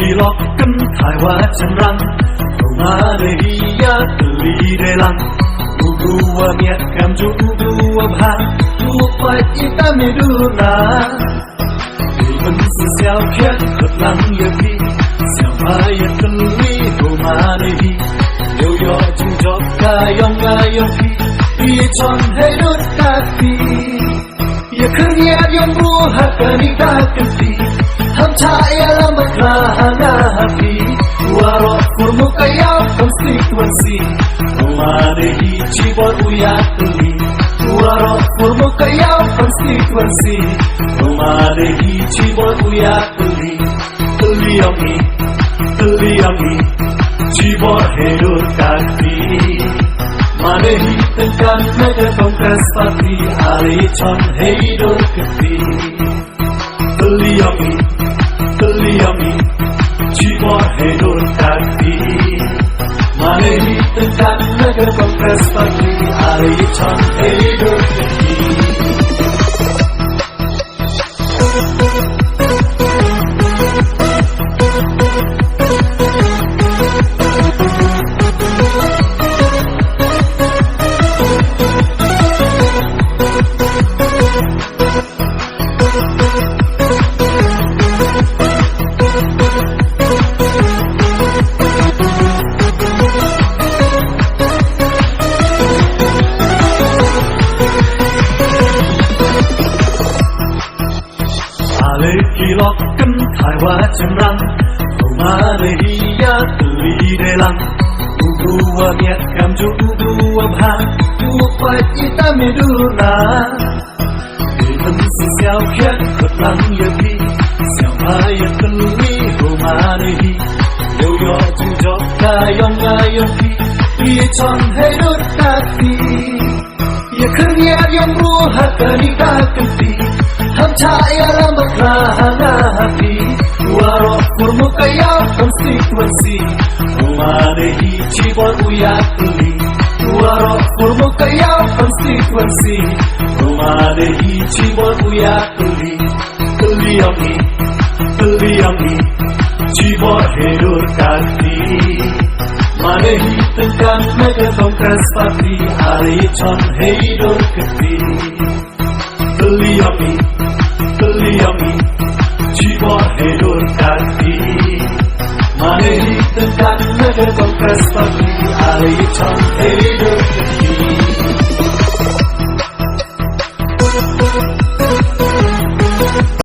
kilokan thaiwa chanrang ma de hiya li de lang dua miat kam ju dua bha tu pai ita me du na mình sẽ gieo khét thật lắng yêu khi gieo mai yêu thân lý hồ ma de hi yêu yo chung cho ca yong khi đi chọn hay đốt ca phi yêu khơi nhẹ yong bu hạt ca ni ca cần phi tham cha ya la makla hana happy waro formu kaya constituency ma de hi chi bo uya tuli waro formu kaya constituency ma de hi chi bo uya tuli tuli chi bo hero kati ma de hi tenkan mega congress party ari chon hero kati tuli chi bo hero kati ma de hi tenkan mega congress party ari chon hero kati kilokan thaiwa chanrang ma de hiya li de lang dua miat kam ju dua bha tu pai ita me du na mình sẽ gieo khét thật lắng yêu khi gieo mai yêu thân lý hồ ma de hi yêu yo chung cho ca yong khi đi chọn hay đốt ca phi yêu khơi nhẹ yong bu hạt ca ni ca cần phi tham cha ya la makla hana happy waro formu kaya constituency ma de hi chi bo uya tuli waro formu kaya constituency ma de hi chi bo uya tuli chi bo hero kati ma de hi tenkan mega congress party ari chon hero kati tuli chi bo hero kati ma de hi tenkan mega congress party ari chon hero